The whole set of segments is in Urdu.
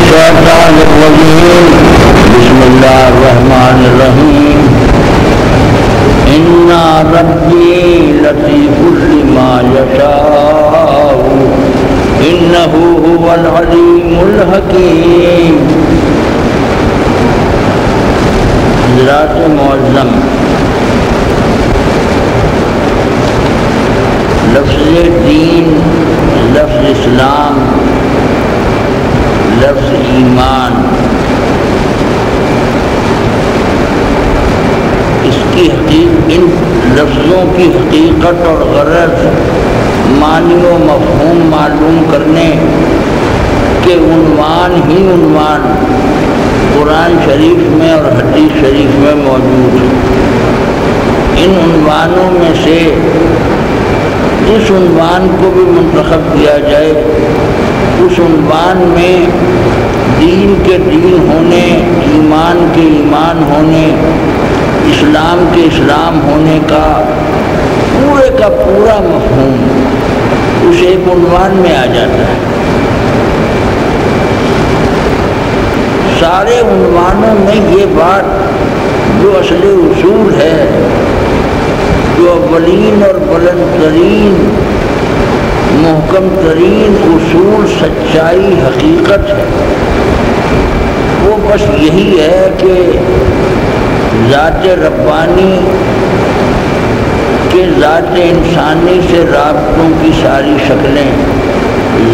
الشيطان الرجيم بسم الله الرحمن الرحيم إن ربي لطيف لما يشاء إنه هو العليم الحكيم. حضرات معظم، لفظ دین، لفظ اسلام، لفظ ایمان، ان لفظوں کی حقیقت اور غرض، معنی و مفہوم معلوم کرنے کے عنوان ہی عنوان قرآن شریف میں اور حدیث شریف میں موجود ہیں. ان عنوانوں میں سے جس عنوان کو بھی منتخب کیا جائے اس عنوان میں دین کے دین ہونے، ایمان کے ایمان ہونے، اسلام کے اسلام ہونے کا پورا مفہوم اس ایک عنوان میں آ جاتا ہے. سارے عنوانوں میں یہ بات جو اصل اصول ہے، جو اولین اور بلند ترین محکم ترین اصول، سچائی، حقیقت ہے، وہ بس یہی ہے کہ ذات ربانی کے ذات انسانی سے رابطوں کی ساری شکلیں،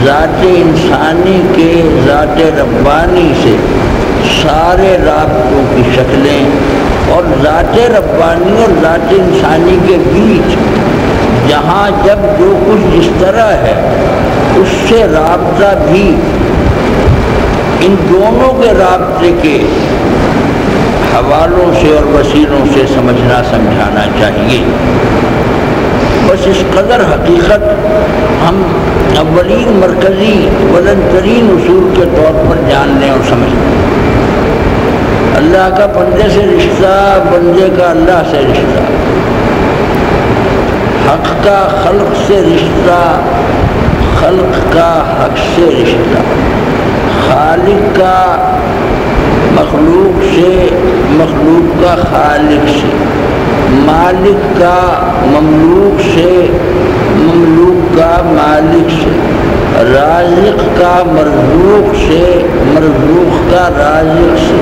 ذات انسانی کے ذات ربانی سے سارے رابطوں کی شکلیں، اور ذات ربانی اور ذات انسانی کے بیچ جہاں جب جو کچھ جس طرح ہے اس سے رابطہ بھی ان دونوں کے رابطے کے حوالوں سے اور وسیلوں سے سمجھنا سمجھانا چاہیے. بس اس قدر حقیقت ہم اولین مرکزی بلند ترین اصول کے طور پر جان لیں اور سمجھ لیں. اللہ کا بندے سے رشتہ، بندے کا اللہ سے رشتہ، حق کا خلق سے رشتہ، خلق کا حق سے رشتہ، خالق کا مخلوق سے، مخلوق کا خالق سے، مالک کا مملوک سے، مملوک کا مالک سے، رازق کا مرزوق سے، مرزوق کا رازق سے،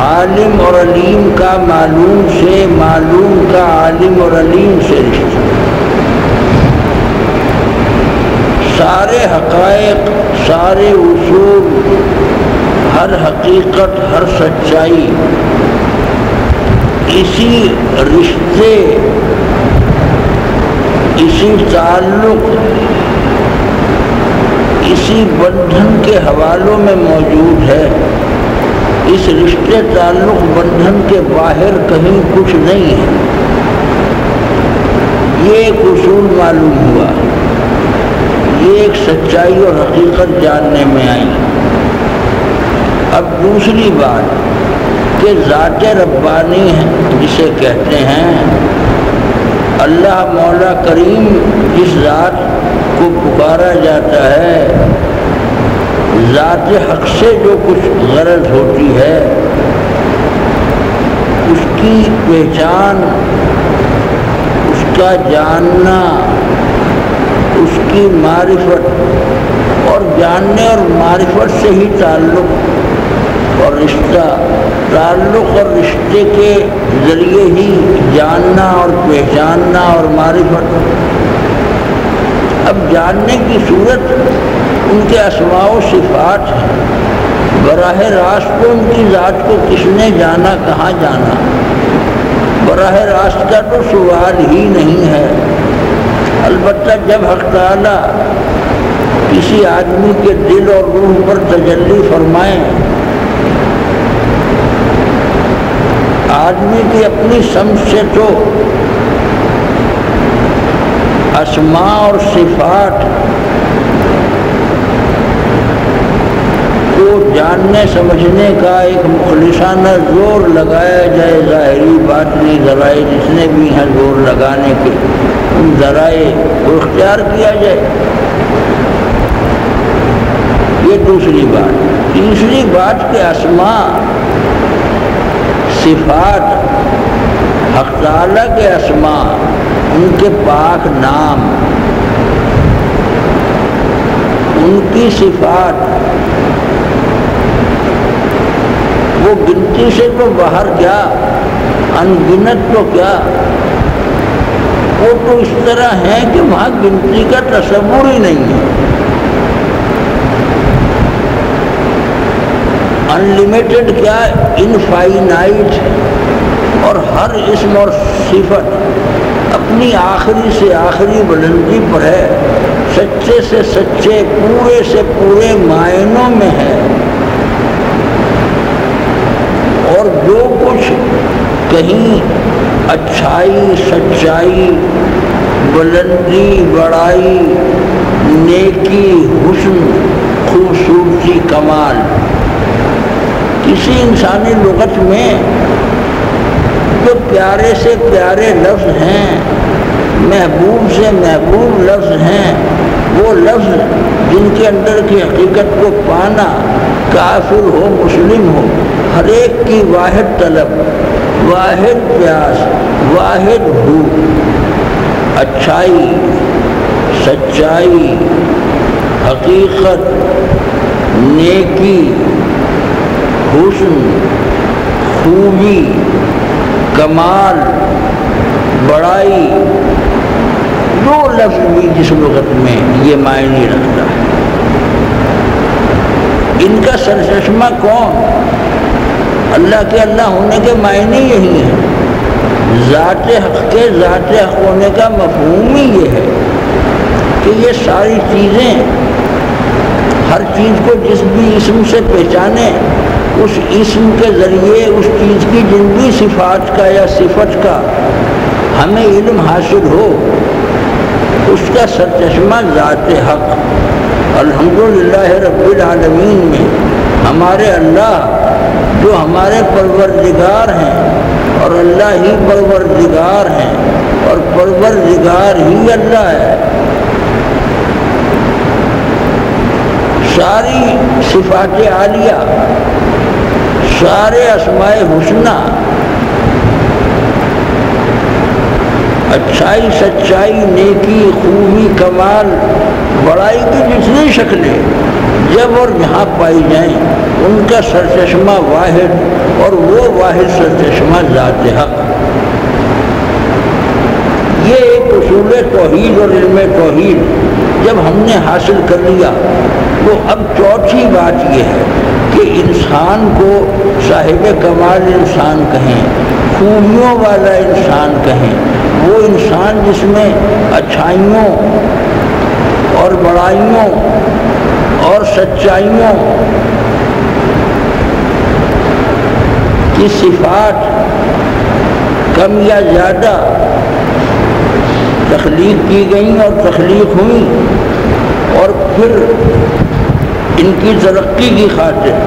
عالم اور علیم کا معلوم سے، معلوم کا عالم اور علیم سے رشتہ. سارے حقائق، سارے اصول، ہر حقیقت، ہر سچائی اسی رشتے، اسی تعلق، اسی بندھن کے حوالوں میں موجود ہے. اس رشتے تعلق بندھن کے باہر کہیں کچھ نہیں ہے. یہ ایک اصول معلوم ہوا، یہ ایک سچائی اور حقیقت جاننے میں آئی. اب دوسری بات کہ ذات ربانی ہے جسے کہتے ہیں، اللہ مولا کریم جس ذات کو پکارا جاتا ہے، ذات حق سے جو کچھ غرض ہوتی ہے اس کی پہچان، اس کا جاننا، اس کی معرفت، اور جاننے اور معرفت سے ہی تعلق اور رشتہ، تعلق اور رشتے کے ذریعے ہی جاننا اور پہچاننا اور معرفت. اب جاننے کی صورت ان کے اسماء و صفات ہیں. براہ راست تو ان کی ذات کو کس نے جانا، کہاں جانا، براہ راست کا تو سوال ہی نہیں ہے. البتہ جب حق تعالیٰ کسی آدمی کے دل اور روح پر تجلی فرمائیں، آدمی کی اپنی سمجھ سے تو اسماء اور صفات کو جاننے سمجھنے کا ایک مخلصانہ زور لگایا جائے. ظاہری باطنی ذرائع جتنے بھی ہیں زور لگانے کے، ان ذرائع کو اختیار کیا جائے. یہ دوسری بات. تیسری بات کہ اسماء صفات حق تعالیٰ کے اسماء، ان کے پاک نام، ان کی صفات، وہ گنتی سے تو باہر کیا، انگنت تو کیا، وہ تو اس طرح ہیں کہ وہاں گنتی کا تصور ہی نہیں ہے. انلمیٹڈ کیا، انفائنائٹ، اور ہر اسم اور صفت اپنی آخری سے آخری بلندی پر ہے، سچے سے سچے، پورے سے پورے معنوں میں ہے. اور جو کچھ کہیں اچھائی، سچائی، بلندی، بڑائی، نیکی، حسن، خوبصورتی، کمال، کسی انسانی لغت میں جو پیارے سے پیارے لفظ ہیں، محبوب سے محبوب لفظ ہیں، وہ لفظ جن کے اندر کی حقیقت کو پانا، کافر ہو مسلم ہو، ہر ایک کی واحد طلب، واحد پیاس، واحد بھوک، اچھائی، سچائی، حقیقت، نیکی، حسن، خوبی، کمال، بڑائی، جو لفظ بھی جس لغت میں یہ معنی رکھتا ہے. ان کا سرچشمہ کون؟ اللہ کے اللہ ہونے کے معنی یہی ہے. ذات حق کے ذات حق ہونے کا مفہوم ہی یہ ہے کہ یہ ساری چیزیں، ہر چیز کو جس بھی اسم سے پہچانے، اس اسم کے ذریعے اس چیز کی جن بھی صفات کا یا صفت کا ہمیں علم حاصل ہو، اس کا سرچشمہ ذات حق. الحمدللہ رب العالمین میں ہمارے اللہ جو ہمارے پروردگار ہیں، اور اللہ ہی پروردگار ہیں، اور پروردگار ہی اللہ ہے. ساری صفات عالیہ، سارے اسماء حسنہ، اچھائی، سچائی، نیکی، خوبی، کمال، بڑائی کی جتنی شکلیں جب اور جہاں پائی جائیں، ان کا سرچشمہ واحد، اور وہ واحد سرچشمہ ذات حق. یہ ایک اصول توحید اور علم توحید جب ہم نے حاصل کر لیا، تو اب چوتھی بات یہ ہے کہ انسان کو صاحب کمال انسان کہیں، خوبیوں والا انسان کہیں، وہ انسان جس میں اچھائیوں اور بڑائیوں اور سچائیوں کی صفات کم یا زیادہ تخلیق کی گئیں اور تخلیق ہوئیں، اور پھر ان کی ترقی کی خاطر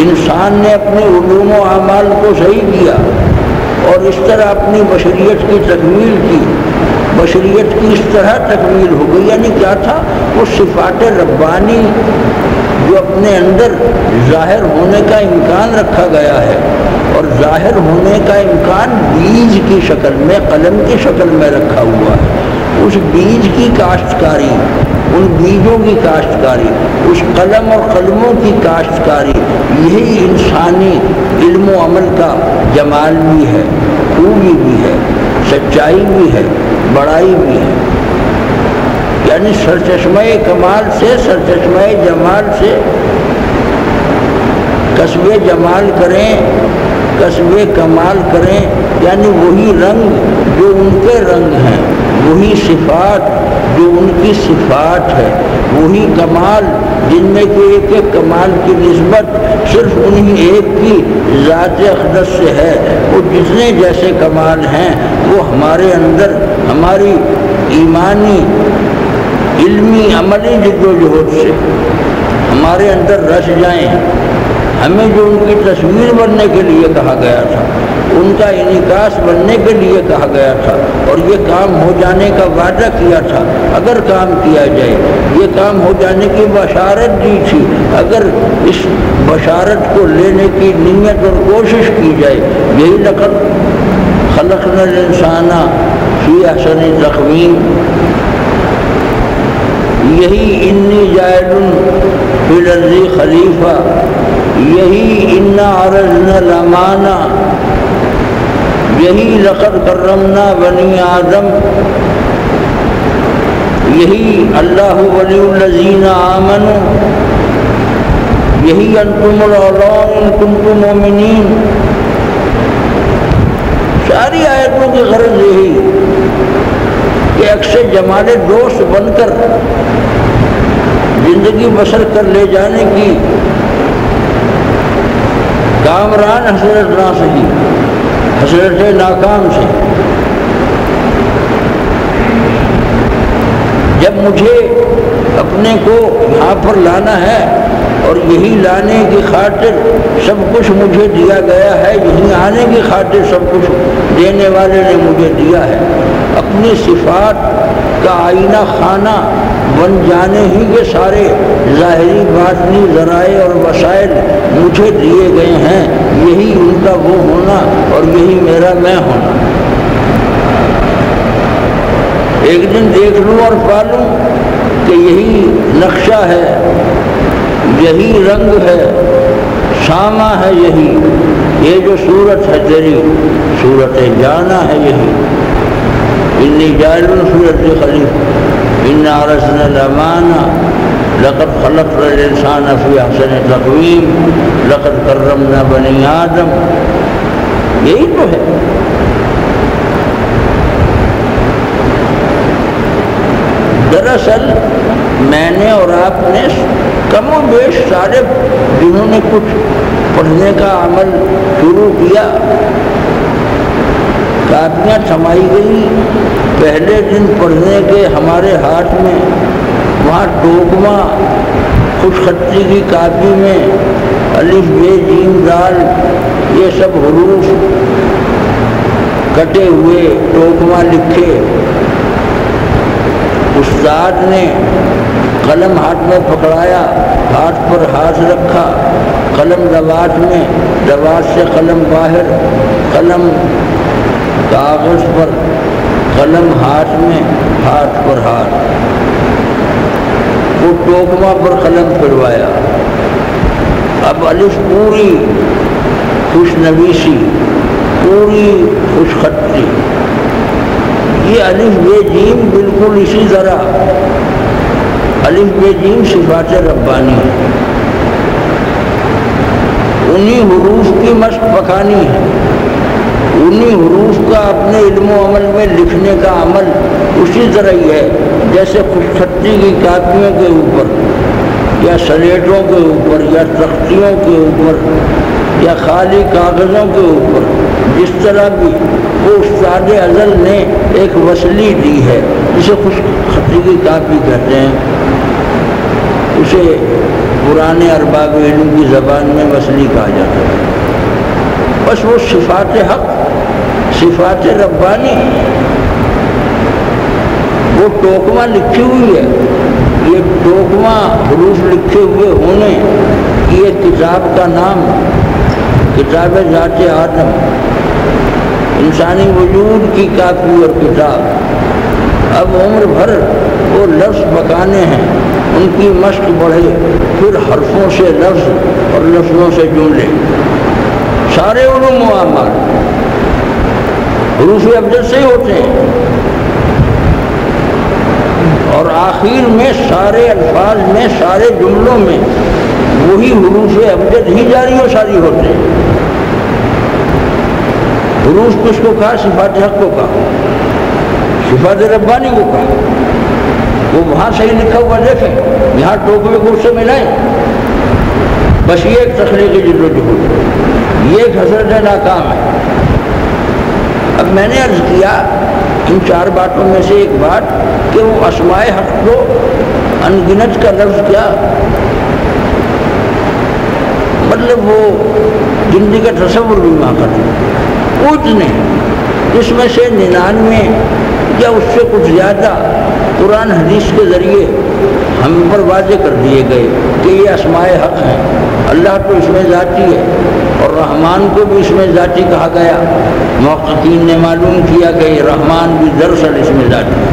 انسان نے اپنے علوم و اعمال کو صحیح کیا، اور اس طرح اپنی بشریت کی تکمیل کی. بشریت کی اس طرح تکمیل ہو گئی، یعنی کیا تھا، وہ صفات ربانی جو اپنے اندر ظاہر ہونے کا امکان رکھا گیا ہے، اور ظاہر ہونے کا امکان بیج کی شکل میں، قلم کی شکل میں رکھا ہوا ہے. اس بیج کی کاشتکاری، ان بیجوں کی کاشتکاری، اس قلم اور قلموں کی کاشتکاری، یہی انسانی علم و عمل کا جمال بھی ہے، خوبی بھی ہے، سچائی بھی ہے، بڑائی بھی ہے. یعنی سرچشمہ کمال سے، سرچشمہ جمال سے کسب جمال کریں، کسب کمال کریں، یعنی وہی رنگ جو ان کے رنگ ہیں، وہی صفات جو ان کی صفات ہے، وہی کمال جن میں کہ ایک ایک کمال کی نسبت صرف انہی ایک کی ذات اقدس سے ہے. وہ جتنے جیسے کمال ہیں وہ ہمارے اندر ہماری ایمانی، علمی، عملی جدوجہد سے ہمارے اندر رس جائیں. ہمیں جو ان کی تصویر بننے کے لیے کہا گیا تھا، ان کا انعکاس بننے کے لیے کہا گیا تھا، اور یہ کام ہو جانے کا وعدہ کیا تھا، اگر کام کیا جائے، یہ کام ہو جانے کی بشارت دی تھی، اگر اس بشارت کو لینے کی نیت اور کوشش کی جائے، یہی لقد خلقنا الانسان فی احسن تقویم، یہی انی جاعل فی الارض خلیفہ، یہی انا عرضنا الامانہ، یہی لقد کرمنا بنی آدم، یہی اللہ ولی الذین آمنوا، یہی انتم الاولون ان کنتم مومنین۔ ساری آیتوں کی غرض یہی کہ اکثر جمال دوست بن کر زندگی بسر کر لے جانے کی کامران حسرت نہ سہی، حسرت ناکام سے۔ جب مجھے اپنے کو یہاں پر لانا ہے اور یہی لانے کی خاطر سب کچھ مجھے دیا گیا ہے، یہی آنے کی خاطر سب کچھ دینے والے نے مجھے دیا ہے، اپنی صفات کا آئینہ خانہ بن جانے ہی کے سارے ظاہری باطنی ذرائع اور وسائل مجھے دیے گئے ہیں، یہی ان کا وہ ہونا اور یہی میرا میں ہونا۔ ایک دن دیکھ لوں اور پالوں کہ یہی نقشہ ہے، یہی رنگ ہے، شامہ ہے، یہی یہ جو صورت ہے تیری صورت جانا ہے، یہی انی جاعل فی الارض خلیفہ، انا عرضنا الامانہ، لقد خلقنا الانسان فی احسن تقویم، لقد کرمنا بنی آدم، یہی تو ہے۔ دراصل میں نے اور آپ نے کم و بیش سارے جنہوں نے کچھ پڑھنے کا عمل شروع کیا، کاپیاں تھمائی گئی، پہلے دن پڑھنے کے ہمارے ہاتھ میں وہاں ٹوکما خوش خطی کی کاپی میں الف ب ج دال یہ سب حروف کٹے ہوئے ٹوکما لکھے، استاد نے قلم ہاتھ میں پکڑایا، ہاتھ پر ہاتھ رکھا، قلم دوات میں، دوات سے قلم باہر، قلم کاغذ پر، قلم ہاتھ میں، ہاتھ پر ہاتھ، وہ ٹوکما پر قلم پھروایا۔ اب الف پوری خوش نویسی، پوری خوش خطی، یہ الف ب ج بالکل اسی طرح الف ب ج صفات ربانی ہے، انہی حروف کی مشق پکانی ہے، انہی حروف کا اپنے علم و عمل میں لکھنے کا عمل اسی طرح ہی ہے جیسے خوش خطی کی کاپیوں کے اوپر یا سلیٹوں کے اوپر یا تختیوں کے اوپر یا خالی کاغذوں کے اوپر جس طرح بھی وہ استاد ازل نے ایک وصلی دی ہے، جسے خوش خطی کی کاپی کہتے ہیں، اسے پرانے ارباب علم کی زبان میں وصلی کہا جاتا ہے۔ بس وہ صفات حق، صفات ربانی، وہ ٹوکما لکھی ہوئی ہے، یہ ٹوکما حروف لکھے ہوئے ہونے یہ کتاب کا نام کتاب ذات آدم، انسانی وجود کی کاپی اور کتاب۔ اب عمر بھر وہ لفظ پکانے ہیں، ان کی مشق بڑھے، پھر حرفوں سے لفظ اور لفظوں سے جملے، سارے علوم و اعمال حروف ابجد سے ہی ہوتے ہیں، اور آخر میں سارے الفاظ میں، سارے جملوں میں وہی حروف ابجد ہی جاری و ساری ہوتے ہیں۔ حروف کس کو کہا؟ صفات حق کو کہا، صفات ربانی کو کہا۔ وہ وہاں صحیح لکھا ہوا دیکھیں، یہاں ٹوکرے کو اس سے ملائیں، بس یہ ایک تخلیقی جد و جہد، یہ ایک حسرت ناکام ہے۔ اب میں نے عرض کیا ان چار باتوں میں سے ایک بات کہ وہ اسماء حق کو انگنت کا لفظ کیا مطلب وہ زندگی کا تصور بھی ماں کرتے اتنے اس میں سے 99 یا اس سے کچھ زیادہ قرآن حدیث کے ذریعے ہم پر واضح کر دیے گئے کہ یہ اسماء حق ہیں۔ اللہ تو اس میں ذاتی ہے اور رحمان کو بھی اس میں ذاتی کہا گیا۔ محققین نے معلوم کیا کہ یہ رحمان بھی دراصل اس میں ذاتی ہے۔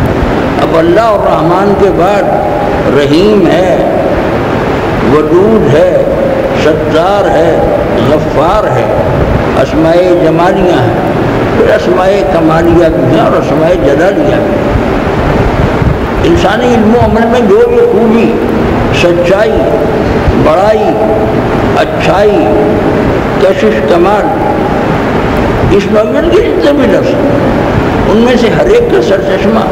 اب اللہ اور رحمان کے بعد رحیم ہے، ودود ہے، ستار ہے، غفار ہے، اسماء جمالیہ ہیں، پھر اسماء کمالیہ بھی ہیں اور اسماء جلالیہ بھی ہیں۔ انسانی علم و عمل میں جو بھی خوبی، سچائی، بڑائی، اچھائی، کشش کمال، اس معاملے کے جتنے بھی لفظ ان میں سے ہر ایک کا سرچشمہ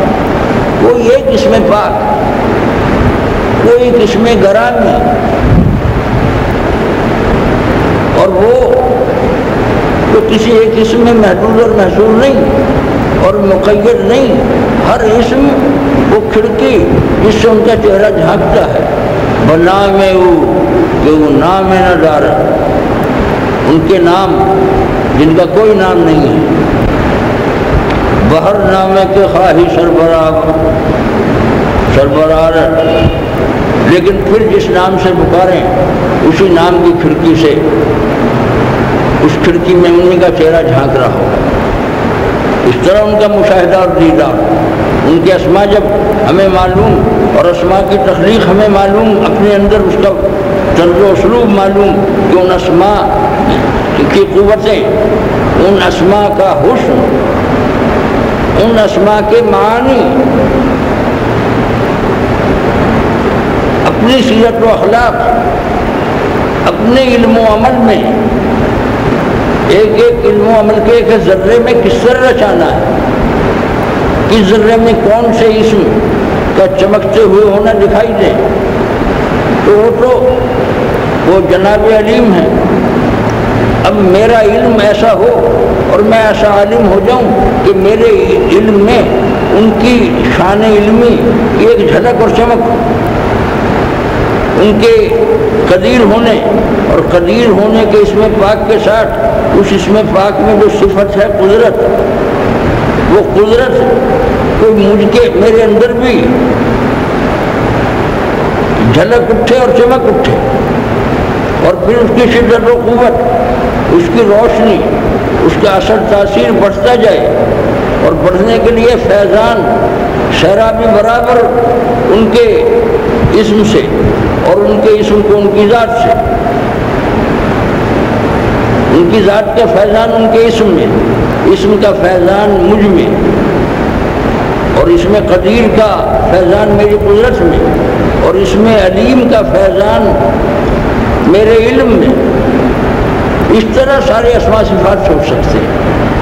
کوئی ایک اسم پاک، کوئی ایک اسم گرامی، اور وہ تو کسی ایک اسم میں محدود اور محصور نہیں اور مقید نہیں۔ ہر اسم وہ کھڑکی جس سے ان کا چہرہ جھانکتا ہے۔ بنام کہ وہ نام نہ دار، ان کے نام جن کا کوئی نام نہیں ہے۔ بہر نامے کے خواہی سربراہ، لیکن پھر جس نام سے پکاریں اسی نام کی کھڑکی سے، اس کھڑکی میں انہیں کا چہرہ جھانک رہا ہو۔ اس طرح ان کا مشاہدہ اور دیدار، ان کے اسماء جب ہمیں معلوم اور اسماء کی تخلیق ہمیں معلوم، اپنے اندر اس کا طرز و اسلوب معلوم کہ ان اسماء کی قوتیں، ان اسماء کا حسن، ان اسماء کے معانی، اپنی سیرت و اخلاق، اپنے علم و عمل میں، ایک ایک علم و عمل کے ایک ذرے میں کس طرح رچانا ہے، کس ذرے میں کون سے اسم کا چمکتے ہوئے ہونا دکھائی دے، تو وہ جناب علیم ہے۔ اب میرا علم ایسا ہو اور میں ایسا عالم ہو جاؤں کہ میرے علم میں ان کی شان علمی کی ایک جھلک اور چمک، ان کے قدیر ہونے اور قدیر ہونے کے اسم پاک کے ساتھ اس اسم پاک میں جو صفت ہے قدرت، وہ قدرت کو مجھ کے میرے اندر بھی جھلک اٹھے اور چمک اٹھے، اور پھر اس کی شدت و قوت، اس کی روشنی، اس کا اثر تاثیر بڑھتا جائے، اور بڑھنے کے لیے فیضان شرابی برابر ان کے اسم سے اور ان کے اسم کو ان کی ذات سے، ان کی ذات کا فیضان ان کے اسم میں، اسم کا فیضان مجھ میں، اور اس میں قدیر کا فیضان میری قدرت میں، اور اس میں علیم کا فیضان میرے علم میں۔ اس طرح سارے اسماء صفات سوچ سکتے ہیں،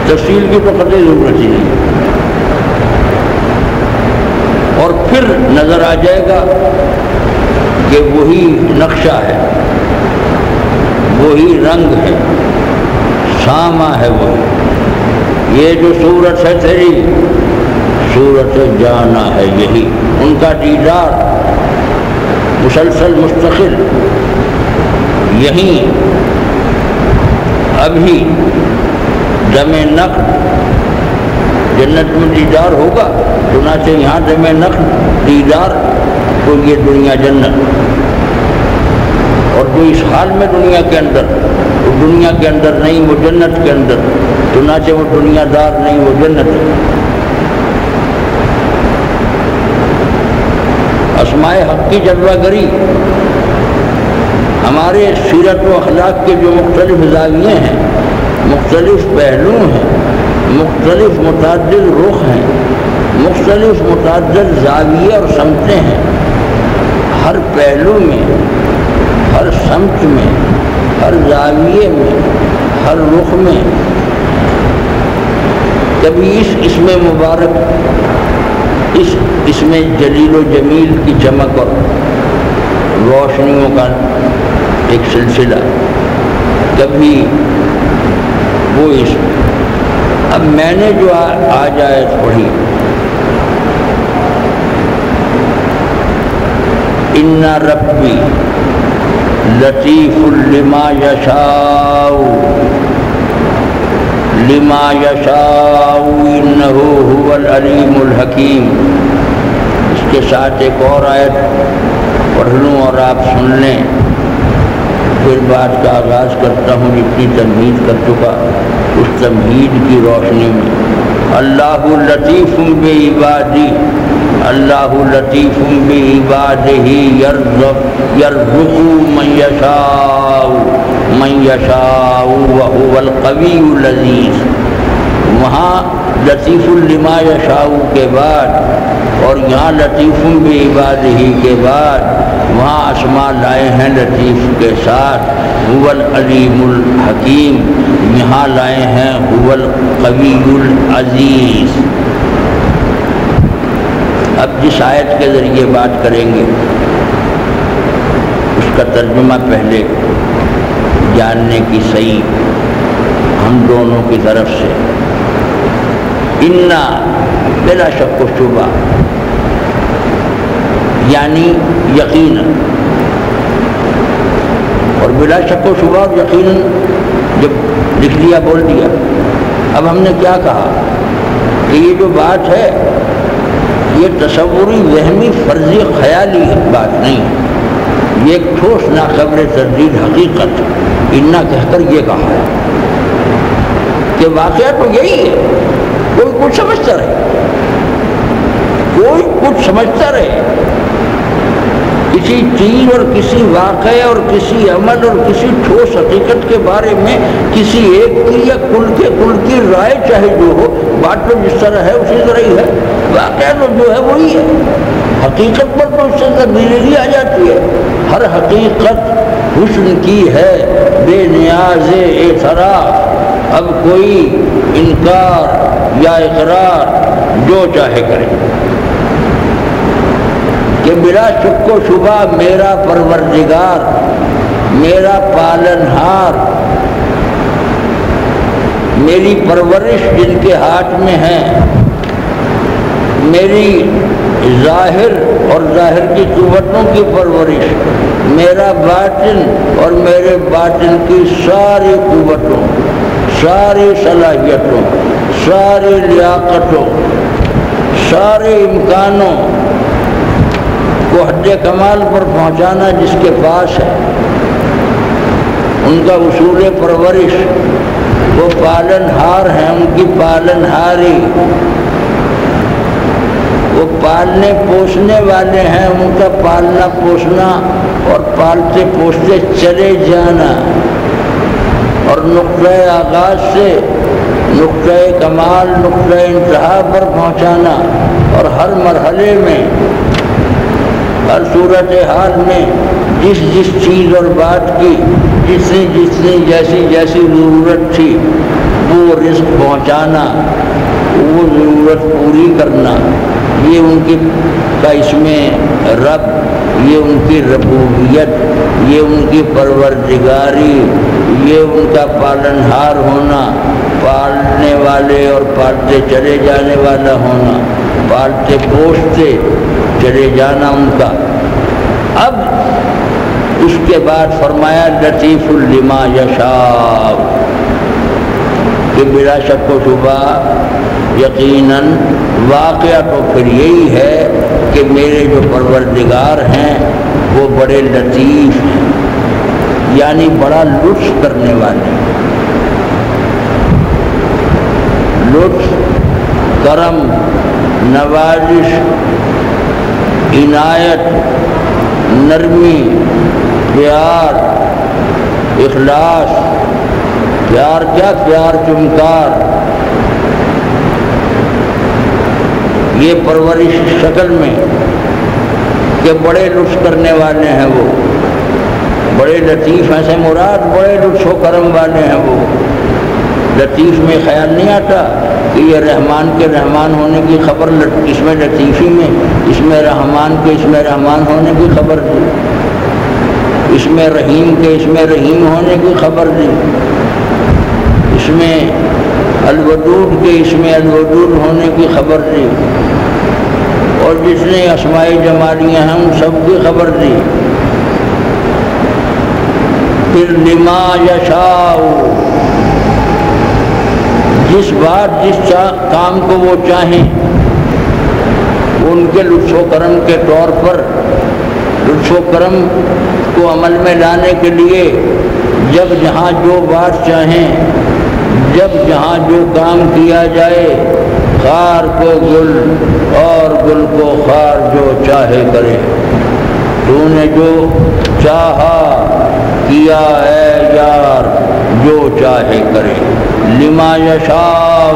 تفصیل کی تو قطعی ضرورت ہی نہیں۔ اور پھر نظر آ جائے گا کہ وہی نقشہ ہے، وہی رنگ ہے، ساما ہے وہی۔ یہ جو صورت ہے تیری صورت جانا ہے، یہی ان کا دیدار مسلسل مستقل یہیں ابھی دم نقد جنت میں دیدار ہوگا، چنانچہ یہاں دم نقد دیدار تو یہ دنیا جنت، اور جو اس حال میں دنیا کے اندر، وہ دنیا کے اندر نہیں، وہ جنت کے اندر، چنانچہ وہ دنیا دار نہیں، وہ جنت ہے۔ اسماء حق کی جلوہ گری ہمارے سیرت و اخلاق کے جو مختلف زاویے ہیں، مختلف پہلو ہیں، مختلف متعدد رخ ہیں، مختلف متعدد زاویے اور سمتیں ہیں، ہر پہلو میں، ہر سمت میں، ہر زاویے میں، ہر رخ میں کبھی اس اسم مبارک، اس میں جلیل و جمیل کی چمک اور روشنیوں کا ایک سلسلہ، کبھی وہ اسم۔ اب میں نے جو آج آیت پڑھی، ان ربی لطیف لما یشاء لما یشاء انہ هو العلیم الحکیم۔ اس کے ساتھ ایک اور آیت پڑھ لوں اور آپ سن لیں، پھر بات کا آغاز کرتا ہوں جتنی تمہید کر چکا اس تمہید کی روشنی میں۔ اللہ لطیف بعبادہ، اللہ لطیف بعبادہ یرزق من یشاء وہو القوی العزیز۔ وہاں لطیف لما یشاء کے بعد اور یہاں لطیف بعبادہ کے بعد وہاں اسماء لائے ہیں لطیف کے ساتھ، هو العلیم الحکیم، یہاں لائے ہیں هو القوی العزیز۔ اب جس آیت کے ذریعے بات کریں گے اس کا ترجمہ پہلے جاننے کی صحیح ہم دونوں کی طرف سے۔ انا بلا شک و شبہ یعنی یقینا، اور بلا شک و شبہ اور یقینا جب لکھ دیا بول دیا، اب ہم نے کیا کہا کہ یہ جو بات ہے یہ تصوری وہمی فرضی خیالی بات نہیں ہے، یہ ایک ٹھوس ناقابل تردید حقیقت انا کہہ کر یہ کہا ہے کہ واقعہ تو یہی ہے، کوئی کچھ سمجھتا رہے، کوئی کچھ سمجھتا رہے، کسی چیز اور کسی واقعے اور کسی عمل اور کسی ٹھوس حقیقت کے بارے میں کسی ایک کی یا کل کی رائے چاہے جو ہو، بات تو جس طرح ہے اسی طرح ہی ہے، واقعہ تو جو ہے وہی ہے، حقیقت پر تو اس سے تبدیلی آ جاتی ہے۔ ہر حقیقت حسن کی ہے بے نیاز اعتراف، اب کوئی انکار یا اقرار جو چاہے کرے کہ بلا شک و شبہ میرا پروردگار، میرا پالنہار، میری پرورش جن کے ہاتھ میں ہے، میری ظاہر اور ظاہر کی قوتوں کی پرورش، میرا باطن اور میرے باطن کی ساری قوتوں، ساری صلاحیتوں، ساری لیاقتوں، سارے امکانوں کو حد کمال پر پہنچانا جس کے پاس ہے، ان کا اصول پرورش، وہ پالن ہار ہیں، ان کی پالن ہاری، وہ پالنے پوسنے والے ہیں، ان کا پالنا پوسنا اور پالتے پوستے چلے جانا اور نقطۂ آغاز سے نقطۂ کمال، نقطۂ انتہا پر پہنچانا، اور ہر مرحلے میں ہر صورتحال میں جس چیز اور بات کی جتنی جیسی ضرورت تھی وہ رزق پہنچانا، وہ ضرورت پوری کرنا، یہ ان کی کا اس میں رب، یہ ان کی ربوبیت، یہ ان کی پروردگاری، یہ ان کا پالنہار ہونا، پالنے والے اور پالتے چلے جانے والا ہونا، پالتے پوستے چلے جانا ان کا۔ اب اس کے بعد فرمایا لطیف لما یشاء، کہ بلا شک و شبہ یقیناً واقعہ تو پھر یہی ہے کہ میرے جو پروردگار ہیں وہ بڑے لطیف ہیں، یعنی بڑا لطف کرنے والے، لطف، کرم، نوازش، عنایت، نرمی، پیار، اخلاص، پیار کیا پیار چمکار، یہ پرورش شکل میں کہ بڑے لطف کرنے والے ہیں وہ، بڑے لطیف ہیں سے مراد بڑے لطف و کرم والے ہیں وہ۔ لطیف میں خیال نہیں آتا کہ یہ رحمان کے رحمان ہونے کی خبر اس میں لطیفی میں، اس میں رحمان کے اس میں رحمان ہونے کی خبر دی، اس میں رحیم کے اس میں رحیم ہونے کی خبر دی، اس میں الودود کے اس میں الودود ہونے کی خبر دی، اور جس نے اسماء جمالیاں ہیں ان سب کی خبر دی۔ پھر لما یشاء، جس بات جس کام کو وہ چاہیں ان کے لطف و کرم کے طور پر لطف و کرم کو عمل میں لانے کے لیے جب جہاں جو بات چاہیں جب جہاں جو کام کیا جائے خار کو گل اور گل کو خار جو چاہے کرے تو نے جو چاہا کیا ہے یار جو چاہے کرے لما یشاء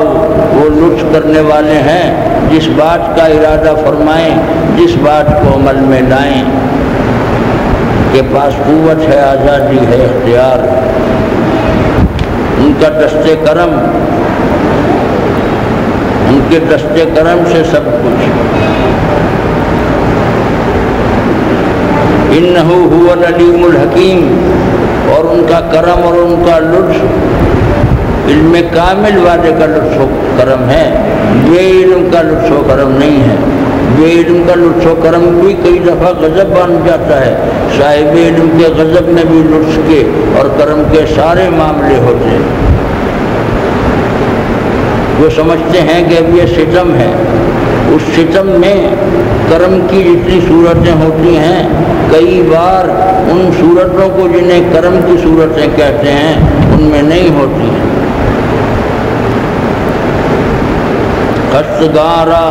وہ لطف کرنے والے ہیں جس بات کا ارادہ فرمائیں جس بات کو عمل میں لائیں کے پاس قوت ہے آزادی ہے اختیار ان کا دست کرم ان کے دست کرم سے سب کچھ انہ هو العلیم الحکیم اور ان کا کرم اور ان کا لطف علم کامل والے کا لطف و کرم ہے یہ علم کا لطف و کرم نہیں ہے یہ علم کا لطف و کرم بھی کئی دفعہ غضب بن جاتا ہے صاحب علم کے غضب میں بھی لطف کے اور کرم کے سارے معاملے ہوتے ہیں جو سمجھتے ہیں کہ اب یہ ستم ہے اس ستم میں کرم کی جتنی صورتیں ہوتی ہیں کئی بار ان صورتوں کو جنہیں کرم کی صورتیں کہتے ہیں ان میں نہیں ہوتی ہیں خستگارا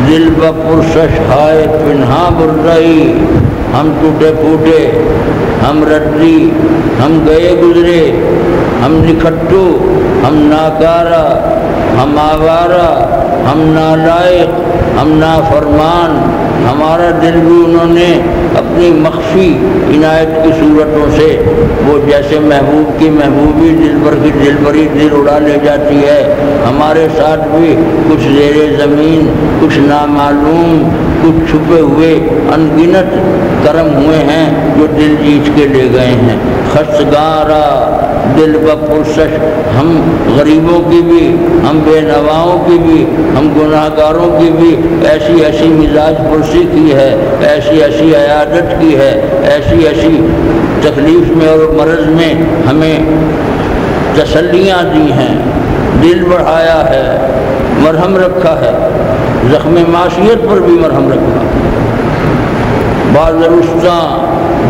دل بپرسش ہائے پنہا برئی ہم ٹوٹے پھوٹے ہم ردی ہم گئے گزرے ہم نکھٹو ہم ناکارہ ہم آوارہ ہم نالائق ہم نافرمان ہمارا دل بھی انہوں نے اپنی مخفی عنایت کی صورتوں سے وہ جیسے محبوب کی محبوبی دلبر کی دلبری دل اڑا لے جاتی ہے ہمارے ساتھ بھی کچھ زیر زمین کچھ نامعلوم کچھ چھپے ہوئے ان گنت کرم ہوئے ہیں جو دل جیت کے لے گئے ہیں خستگارا دل بپرسش ہم غریبوں کی بھی ہم بے نواؤں کی بھی ہم گناہ گاروں کی بھی ایسی ایسی مزاج پرسی کی ہے ایسی ایسی عیادت کی ہے ایسی ایسی تکلیف میں اور مرض میں ہمیں تسلیاں دی ہیں دل بڑھایا ہے مرہم رکھا ہے زخم معصیت پر بھی مرہم رکھا بعض رستاں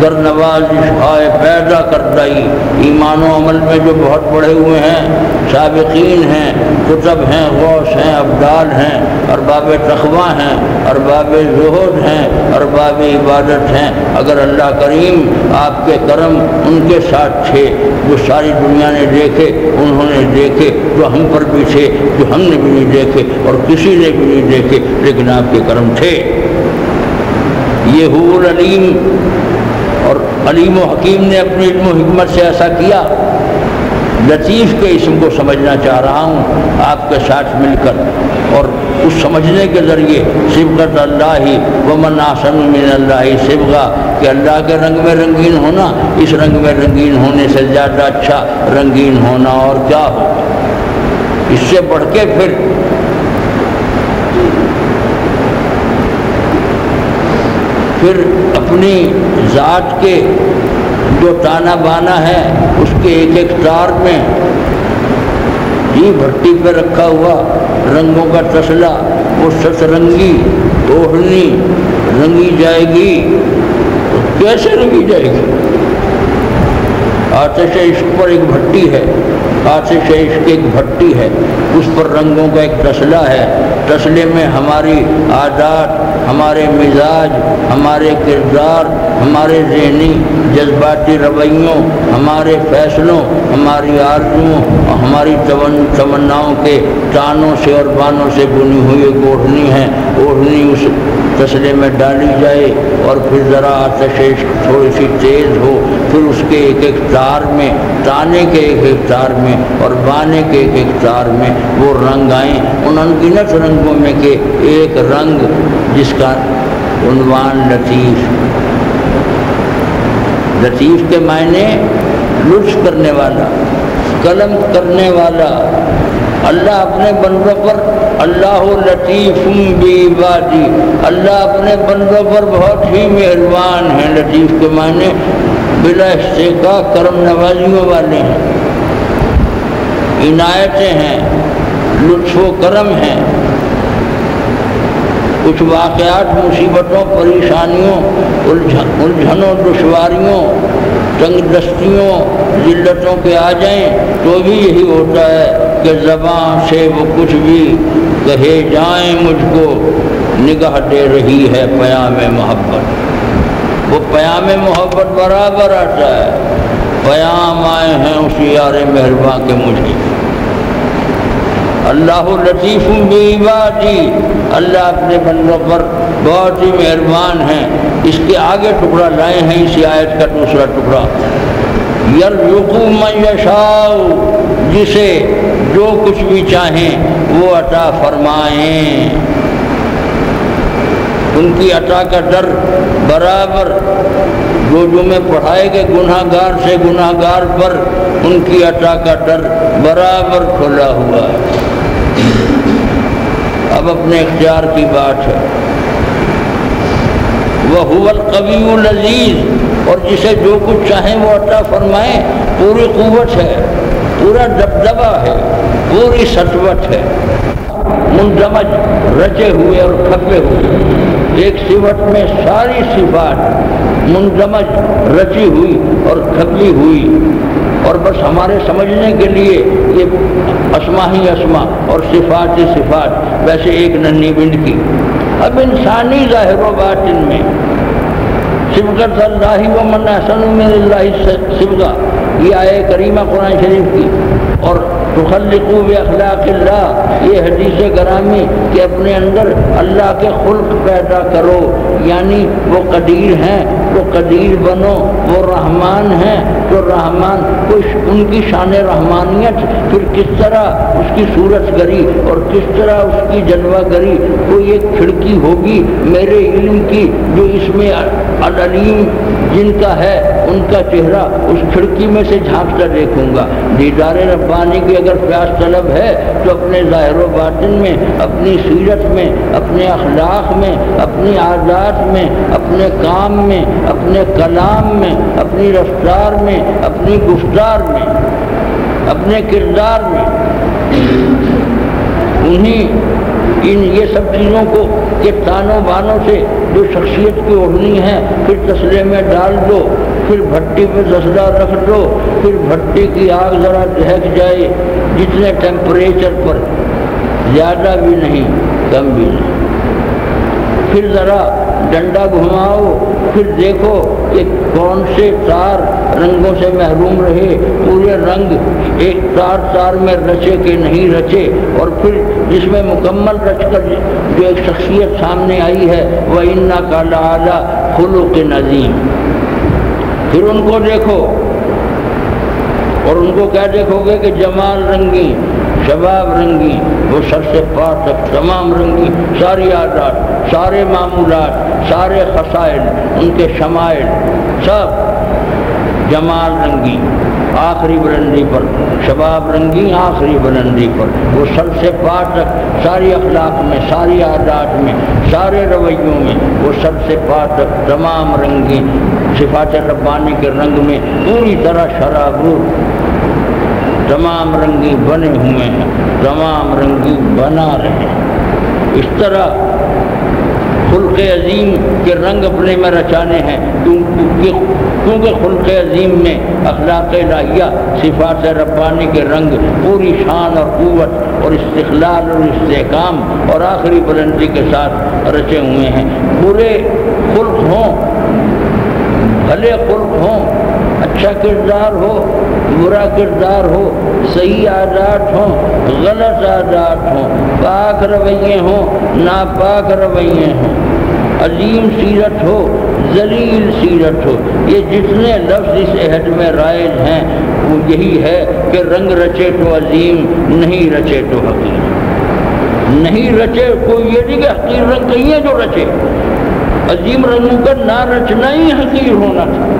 در نوازش آئے پیدا کردائی ایمان و عمل میں جو بہت بڑے ہوئے ہیں سابقین ہیں قطب ہیں غوث ہیں ابدال ہیں ارباب تقویٰ ہیں ارباب زہد ہیں ارباب عبادت ہیں اگر اللہ کریم آپ کے کرم ان کے ساتھ تھے جو ساری دنیا نے دیکھے انہوں نے دیکھے جو ہم پر بھی تھے جو ہم نے بھی نہیں دیکھے اور کسی نے بھی نہیں دیکھے لیکن آپ کے کرم تھے یہ هو العلیم اور علیم و حکیم نے اپنی علم و حکمت سے ایسا کیا لطیف کے اسم کو سمجھنا چاہ رہا ہوں آپ کے ساتھ مل کر اور اس سمجھنے کے ذریعے صبغۃ اللہ ومن احسن من اللہ صبغہ کہ اللہ کے رنگ میں رنگین ہونا اس رنگ میں رنگین ہونے سے زیادہ اچھا رنگین ہونا اور کیا ہوگا اس سے بڑھ کے پھر اپنی ذات کے جو تانا بانا ہے اس کے ایک ایک تار میں یہ بھٹی پہ رکھا ہوا رنگوں کا تسلا وہ سترنگی اوڑھنی رنگی جائے گی کیسے رنگی جائے گی آتش عشق پر ایک بھٹی ہے آتش عشق ایک بھٹی ہے اس پر رنگوں کا ایک تسلا ہے تسلے میں ہماری عادات ہمارے مزاج ہمارے کردار ہمارے ذہنی جذباتی رویوں ہمارے فیصلوں ہماری آرزوؤں اور ہماری تمناؤں کے تانوں سے اور بانوں سے بنی ہوئی ایک اوڑھنی ہے اوڑھنی اس تسلے میں ڈالی جائے اور پھر ذرا آتش عشق تھوڑی سی تیز ہو پھر اس کے ایک ایک تار میں تانے کے ایک ایک تار میں اور بانے کے ایک ایک تار میں وہ رنگ آئیں ان انگنت رنگوں میں کے ایک رنگ جس کا عنوان لطیف لطیف کے معنی لطف کرنے والا قلم کرنے والا اللہ اپنے بندوں پر اللہ لطیف بعبادی اللہ اپنے بندوں پر بہت ہی مہربان ہیں لطیف کے معنی بلا استحقاق کرم نوازیوں والے ہیں عنایتیں ہیں، لطف و کرم ہیں، کچھ واقعات مصیبتوں، پریشانیوں، الجھنوں، دشواریوں، تنگ دستیوں، ذلتوں کے آ جائیں تو بھی یہی ہوتا ہے کہ زبان سے وہ کچھ بھی کہے جائیں مجھ کو نگاہ دے رہی ہے پیام محبت۔ وہ پیام محبت برابر آتا ہے، پیام آئے ہیں اس یار مہرباں کے مجھے۔ اللہ لطیف بعبادی، اللہ اپنے بندوں پر بہت ہی مہربان ہیں۔ اس کے آگے ٹکڑا لائے ہیں اسی آیت کا دوسرا ٹکڑا، یرزق من یشاء، جسے جو کچھ بھی چاہیں وہ عطا فرمائیں۔ ان کی عطا کا در برابر جو میں پڑھائے گئے گناہ گار سے گناہ گار پر ان کی عطا کا در برابر کھلا ہوا ہے۔ اب اپنے اختیار کی بات ہے۔ وَهُوَ الْقَوِيُّ الْعَزِيزُ، اور جسے جو کچھ چاہیں وہ عطا فرمائیں، پوری قوت ہے، پورا دبدبہ ہے، پوری سطوت ہے، مندمج رچے ہوئے اور کھپے ہوئے، ایک صفت میں ساری صفات مندمج رچی ہوئی اور کھپی ہوئی، اور بس ہمارے سمجھنے کے لیے یہ اسما ہی اسما اور صفات ہی صفات، ویسے ایک ننھی بند کی۔ اب انسانی ظاہر و باطن میں صبغۃ اللہ ومن احسن من اللہ صبغہ، یہ آیہ کریمہ قرآن شریف کی، اور تخلقوا باخلاق اللہ، یہ حدیث گرامی کہ اپنے اندر اللہ کے خلق پیدا کرو، یعنی وہ قدیر ہیں تو قدیر بنو، وہ رحمان ہیں تو رحمان، ان کی شان رحمانیت پھر کس طرح اس کی صورت گری اور کس طرح اس کی جلوہ گری، کوئی ایک کھڑکی ہوگی میرے علم کی جو اس میں العلیم جن کا ہے ان کا چہرہ اس کھڑکی میں سے جھانکتا دیکھوں گا۔ دیدار ربانی کی اگر پیاس طلب ہے تو اپنے ظاہر و باطن میں، اپنی سیرت میں، اپنے اخلاق میں، اپنی عادات میں، اپنے کام میں، اپنے کلام میں، اپنی رفتار میں، اپنی گفتار میں، اپنے کردار میں، یہ سب چیزوں کو کہ تانوں بانوں سے جو شخصیت کی اوڑھنی ہے پھر تسلے میں ڈال دو، پھر بھٹی پہ تسلا رکھ دو، پھر بھٹی کی آگ ذرا دہک جائے جتنے ٹیمپریچر پر، زیادہ بھی نہیں کم بھی نہیں، پھر ذرا ڈنڈا گھماؤ، پھر دیکھو کہ کون سے تار رنگوں سے محروم رہے، پورے رنگ ایک تار میں رچے کہ نہیں رچے، اور پھر جس میں مکمل رچ کر جو ایک شخصیت سامنے آئی ہے وَإِنَّكَ لَعَلَىٰ خُلُقٍ عَظِيمٍ، پھر ان کو دیکھو اور ان کو کیا دیکھو گے کہ جمال رنگی، شباب رنگی، وہ سر سے پا تک تمام رنگی، ساری عادات، سارے معمولات، سارے خصائل، ان کے شمائل سب جمال رنگی آخری بلندی پر، شباب رنگی آخری بلندی پر، وہ سر سے پا تک ساری اخلاق میں، ساری عادات میں، سارے رویوں میں، وہ سر سے پا تک تمام رنگی صفات ربانی کے رنگ میں پوری طرح شرابور، تمام رنگی بنے ہوئے ہیں، تمام رنگی بنا رہے ہیں۔ اس طرح خلق عظیم کے رنگ اپنے میں رچانے ہیں، کیونکہ خلق عظیم میں اخلاق الہیہ صفات ربانی کے رنگ پوری شان اور قوت اور استقلال اور استحکام اور آخری بلندی کے ساتھ رچے ہوئے ہیں۔ برے خلق ہوں، بھلے خلق ہوں، اچھا کردار ہو، برا کردار ہو، صحیح عادات ہوں، غلط عادات ہوں، پاک رویے ہوں، ناپاک رویے ہوں، عظیم سیرت ہو، ذلیل سیرت ہو، یہ جتنے لفظ اس عہد میں رائج ہیں وہ یہی ہے کہ رنگ رچے تو عظیم، نہیں رچے تو حقیر۔ نہیں رچے کوئی یہ نہیں کہ حقیر رنگ کہیں ہے جو رچے، عظیم رنگوں کا نہ رچنا ہی حقیر ہونا تھا۔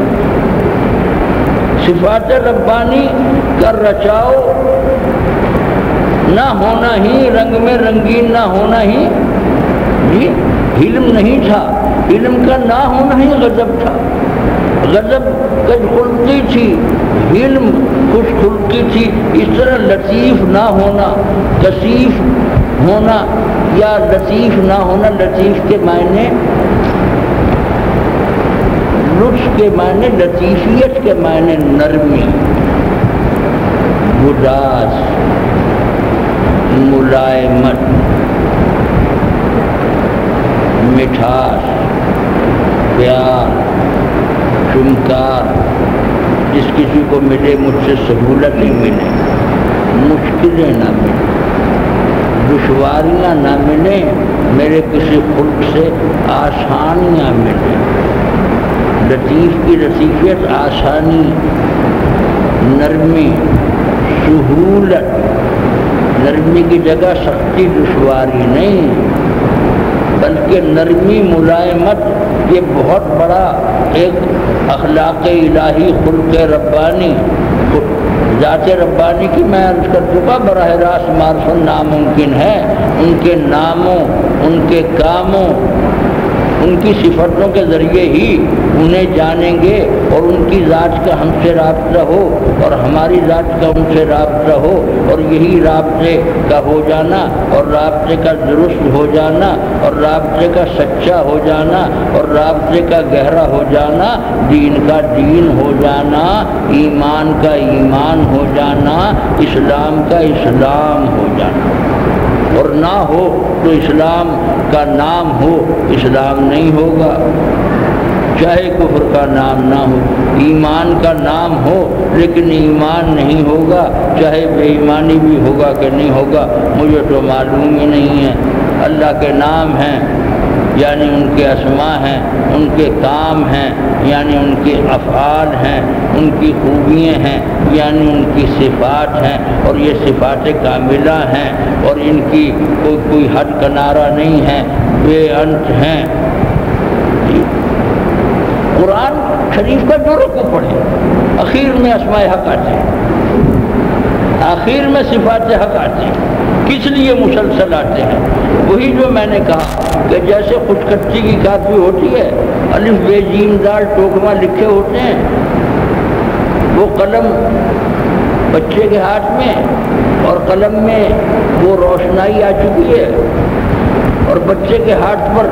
صفات ربانی کا رچاؤ نہ ہونا ہی، رنگ میں رنگین نہ ہونا ہی جی علم نہیں تھا، علم کا نہ ہونا ہی غضب تھا، غضب کج خلقی تھی، علم خوش خلقی تھی. اس طرح لطیف نہ ہونا، کثیف ہونا یا لطیف نہ ہونا، لطیف کے معنی لطف کے معنی، لطیفیت کے معنی نرمی، گداز، ملائمت، مٹھاس، پیار، چمکار. جس کسی کو ملے مجھ سے سہولتیں ملیں، مشکلیں نہ ملیں، دشواریاں نہ ملیں، میرے کسی خلق سے آسانیاں ملیں. لطیف کی لطیفیت آسانی، نرمی، سہولت. نرمی کی جگہ سختی، دشواری نہیں، بلکہ نرمی، ملائمت. یہ بہت بڑا ایک اخلاق الہی، خلق ربانی، ذات ربانی کی میں عرض کر چکا. براہ راست معرفت ناممکن ہے. ان کے ناموں، ان کے کاموں، ان کی صفتوں کے ذریعے ہی انہیں جانیں گے، اور ان کی ذات کا ہم سے رابطہ ہو اور ہماری ذات کا ان سے رابطہ ہو، اور یہی رابطے کا ہو جانا اور رابطے کا درست ہو جانا اور رابطے کا سچا ہو جانا اور رابطے کا گہرا ہو جانا، دین کا دین ہو جانا، ایمان کا ایمان ہو جانا، اسلام کا اسلام ہو جانا. اور نہ ہو تو اسلام کا نام ہو، اسلام نہیں ہوگا. چاہے کفر کا نام نہ ہو، ایمان کا نام ہو لیکن ایمان نہیں ہوگا. چاہے بے ایمانی بھی ہوگا کہ نہیں ہوگا مجھے تو معلوم ہی نہیں ہے. اللہ کے نام ہیں یعنی ان کے اسماء ہیں، ان کے کام ہیں یعنی ان کے افعال ہیں، ان کی خوبیاں ہیں یعنی ان کی صفات ہیں، اور یہ صفات کاملہ ہیں اور ان کی کوئی حد کنارہ نہیں ہے، بے انت ہیں. قرآن شریف کا جو رکوع پڑھے اخیر میں اسماء حق آتے ہیں، آخر میں صفات حق آتے ہیں. کس لیے مسلسل آتے ہیں؟ وہی جو میں نے کہا کہ جیسے خودکشی کی کاپی ہوتی ہے، الف بے جیم دال ٹوکما لکھے ہوتے ہیں، وہ قلم بچے کے ہاتھ میں اور قلم میں وہ روشنائی آ چکی ہے، اور بچے کے ہاتھ پر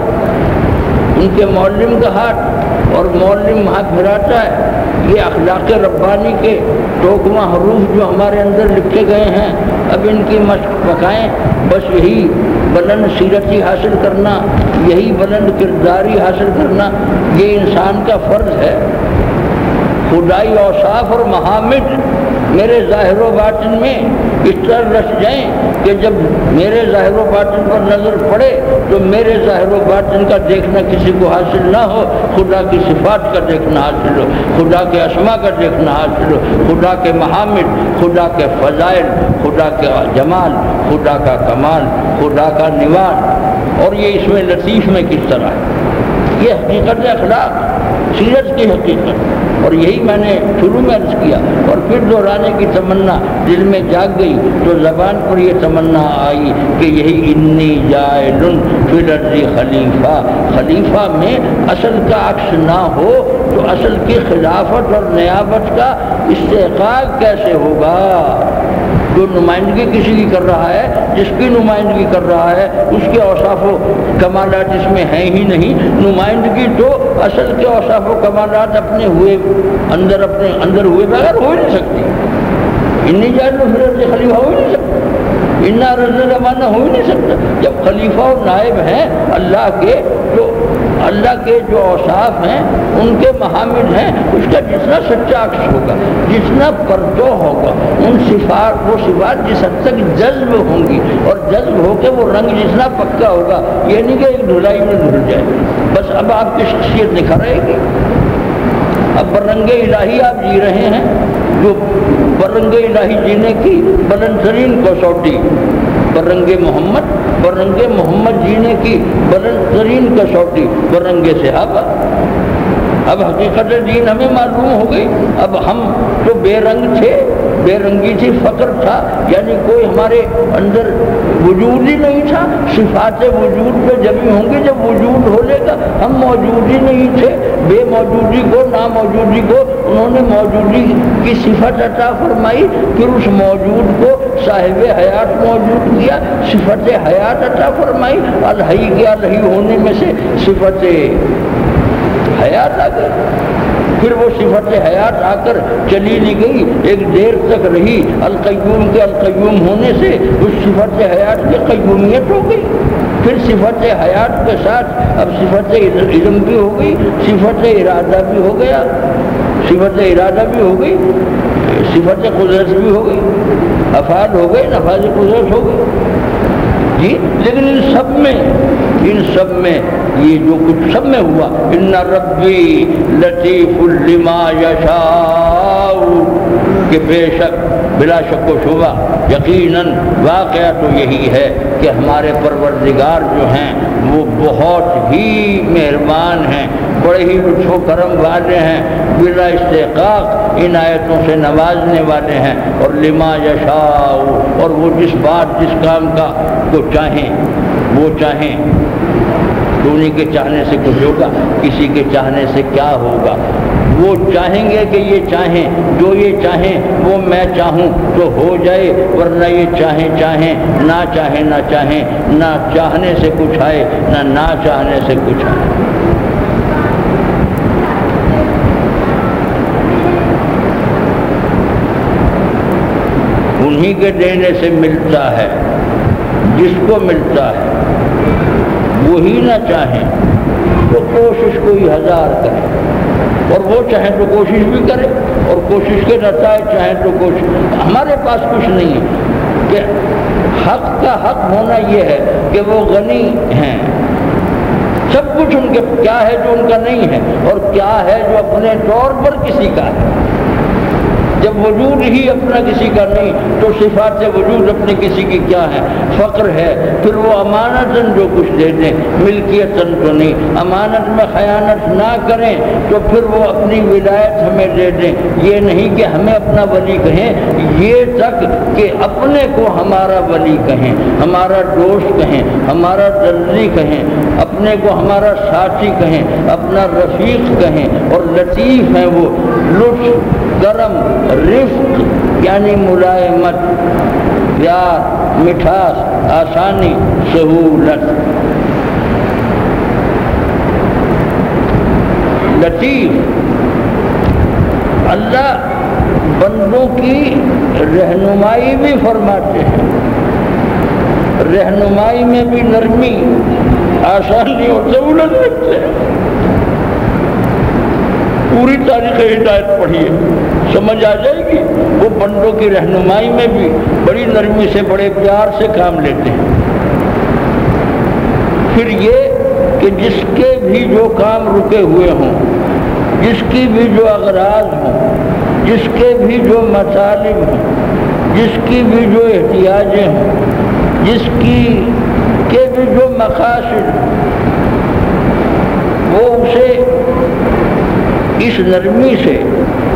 ان کے معلم کا ہاتھ اور معلم ہاتھ پھراتا ہے. یہ اخلاق ربانی کے ٹوکما حروف جو ہمارے اندر لکھے گئے ہیں، اب ان کی مشق پکائیں. بس یہی بلند سیرتی حاصل کرنا، یہی بلند کرداری حاصل کرنا، یہ انسان کا فرض ہے. خدائی اوصاف اور محامد میرے ظاہر و باطن میں اس طرح رچ جائیں کہ جب میرے ظاہر و باطن پر نظر پڑے تو میرے ظاہر و باطن کا دیکھنا کسی کو حاصل نہ ہو، خدا کی صفات کا دیکھنا حاصل ہو، خدا کے اسماء کا دیکھنا حاصل ہو، خدا کے محامد، خدا کے فضائل، خدا کے جمال، خدا کا کمال، خدا کا نوال. اور یہ اس میں لطیف میں کس طرح ہے، یہ حقیقت اخلاق، سیرت کی حقیقت. اور یہی میں نے شروع میں عرض کیا اور پھر دہرانے کی تمنا دل میں جاگ گئی تو زبان پر یہ تمنا آئی کہ یہی انی جاعل فی الارض خلیفہ. خلیفہ میں اصل کا عکس نہ ہو تو اصل کی خلافت اور نیابت کا استحقاق کیسے ہوگا؟ جو نمائندگی کسی کی کر رہا ہے، جس کی نمائندگی کر رہا ہے، اس کے اوصاف و کمالات اس میں ہیں ہی نہیں. نمائندگی تو اصل کے اوصاف و کمالات اپنے اندر ہوئے بغیر ہو نہیں سکتی. انی جاعل فی الارض خلیفہ ہو ہی نہیں سکتا، انا رسول زمانہ ہو ہی نہیں سکتا. جب خلیفہ اور نائب ہیں اللہ کے جو اوصاف ہیں، ان کے محامد ہیں، اس کا جتنا سچا عکس ہوگا، جتنا پرتو ہوگا، وہ صفات جس حد تک جذب ہوں گی اور جذب ہو کے وہ رنگ جتنا پکا ہوگا، یہ نہیں کہ ایک دھلائی میں دھل جائے. بس اب آپ کی شخصیت نکھر رہے گی. اب بررنگ الہی آپ جی رہے ہیں، جو بررنگ الہی جینے کی بلند ترین کسوٹی، بررنگ محمد جینے کی بلند ترین کسوٹی بررنگ صحابہ. اب حقیقت دین ہمیں معلوم ہو گئی. اب ہم تو بے رنگ تھے، بے رنگی تھی، فقر تھا، یعنی کوئی ہمارے اندر وجود ہی نہیں تھا. صفات وجود پہ جب ہی ہوں گے جب وجود ہو لے گا. ہم موجود ہی نہیں تھے بے موجودی کو، ناموجودی کو انہوں نے موجودی کی صفت عطا فرمائی، پھر اس موجود کو صاحب حیات موجود کیا، صفت حیات عطا فرمائی، الحی کے الحی ہونے میں سے صفت حیات آ گئی، پھر وہ صفت حیات آ کر چلی نہیں گئی، ایک دیر تک رہی، القیوم کے القیوم ہونے سے اس صفت حیات کی قیومیت ہو گئی، پھر صفت حیات کے ساتھ اب صفت علم بھی ہو گئی، صفت ارادہ بھی ہو گیا، صفت ارادہ بھی ہو گئی، صفت قدرت بھی ہو گئی، افعال ہو گئے، نفاذ قدرت ہو گئی جی۔ لیکن ان سب میں یہ جو کچھ سب میں ہوا، ان ربی لطیف لما یشاء، کہ بے شک بلا شک و شبہ یقیناً واقعہ تو یہی ہے کہ ہمارے پروردگار جو ہیں وہ بہت ہی مہربان ہیں، بڑے ہی لطف و کرم والے ہیں، بلا استحقاق عنایتوں سے نوازنے والے ہیں، اور لما یشاء، اور وہ جس بات جس کام کا کو چاہیں وہ چاہیں، تو انہیں کے چاہنے سے کچھ ہوگا، کسی کے چاہنے سے کیا ہوگا، وہ چاہیں گے کہ یہ چاہیں، جو یہ چاہیں وہ میں چاہوں تو ہو جائے، ورنہ یہ چاہیں نہ چاہیں نہ چاہیں، نہ چاہنے سے کچھ آئے نہ چاہنے سے کچھ آئے۔ انہی کے دینے سے ملتا ہے، جس کو ملتا ہے وہی نہ چاہیں تو کوشش کوئی ہزار کرے، اور وہ چاہیں تو کوشش بھی کرے، اور کوشش کے نتائج چاہیں تو کوشش۔ ہمارے پاس کچھ نہیں ہے، کہ حق کا حق ہونا یہ ہے کہ وہ غنی ہیں، سب کچھ ان کے کیا ہے جو ان کا نہیں ہے، اور کیا ہے جو اپنے طور پر کسی کا ہے۔ جب وجود ہی اپنا کسی کا نہیں تو صفات وجود اپنے کسی کی کیا ہے؟ فقر ہے۔ پھر وہ امانتاً جو کچھ دے دیں، ملکیتاً تو نہیں، امانت میں خیانت نہ کریں تو پھر وہ اپنی ولایت ہمیں دے دیں، یہ نہیں کہ ہمیں اپنا ولی کہیں، یہ تک کہ اپنے کو ہمارا ولی کہیں، ہمارا دوست کہیں، ہمارا درزی کہیں، اپنے کو ہمارا ساتھی کہیں، اپنا رفیق کہیں، اور لطیف ہیں وہ، لطف، کرم، رفق یعنی ملائمت، پیار، مٹھاس، آسانی، سہولت، لطیف۔ اللہ بندوں کی رہنمائی بھی فرماتے ہیں، رہنمائی میں بھی نرمی، آسانی اور سہولت رکھتے ہیں۔ پوری تاریخ ہدایت پڑھیے، سمجھ آ جائے گی۔ وہ بندوں کی رہنمائی میں بھی بڑی نرمی سے، بڑے پیار سے کام لیتے ہیں۔ پھر یہ کہ جس کے بھی جو کام رکے ہوئے ہوں، جس کی بھی جو اغراض ہوں، جس کے بھی جو مطالب ہوں، جس کی بھی جو احتیاجیں ہوں، جس کی کے بھی جو مقاصد، وہ اسے اس نرمی سے،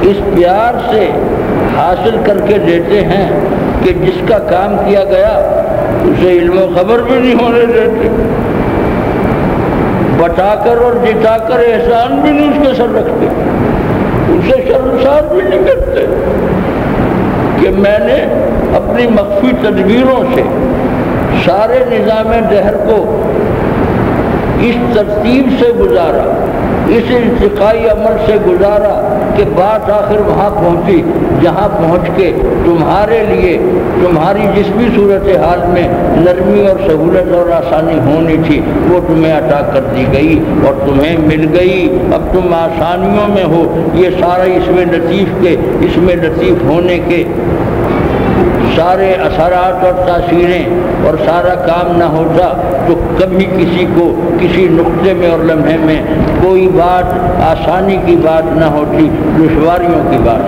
اس پیار سے حاصل کر کے دیتے ہیں کہ جس کا کام کیا گیا اسے علم و خبر بھی نہیں ہونے دیتے، بتا کر اور جتا کر احسان بھی نہیں اس کے سر رکھتے، اسے شرمسار بھی نہیں کرتے کہ میں نے اپنی مخفی تدبیروں سے سارے نظام دہر کو اس ترتیب سے گزارا، اس ارتقائی عمل سے گزارا کہ بات آخر وہاں پہنچی جہاں پہنچ کے تمہارے لیے تمہاری جس بھی صورتحال میں نرمی اور سہولت اور آسانی ہونی تھی وہ تمہیں عطا کر دی گئی اور تمہیں مل گئی۔ اب تم آسانیوں میں ہو۔ یہ سارا اس میں لطیف ہونے کے سارے اثرات اور تاثیریں اور سارا کام نہ ہوتا تو کبھی کسی کو کسی نقطے میں اور لمحے میں کوئی بات آسانی کی بات نہ ہوتی، دشواریوں کی بات،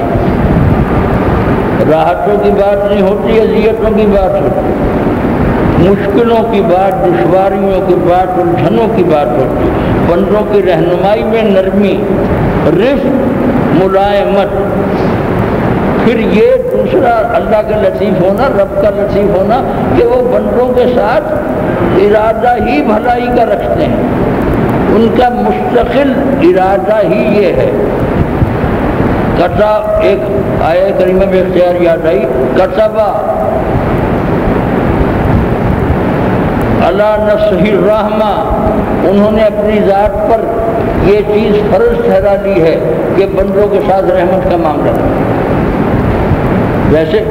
راحتوں کی بات نہیں ہوتی، اذیتوں کی بات ہوتی، مشکلوں کی بات، دشواریوں کی بات، الجھنوں کی بات ہوتی۔ بندوں کی رہنمائی میں نرمی، رفق، ملائمت۔ پھر یہ دوسرا اللہ کا لطیف ہونا، رب کا لطیف ہونا کہ وہ بندوں کے ساتھ ارادہ ہی بھلائی کا رکھتے ہیں، ان کا مستقل ارادہ ہی یہ ہے۔ ایک آیہ کریمہ میں اختیار یاد آئی، کتبہ علی نفسہ الرحمہ، انہوں نے اپنی ذات پر یہ چیز فرض ٹھہرا دی ہے کہ بندوں کے ساتھ رحمت کا معاملہ ہے۔ ویسے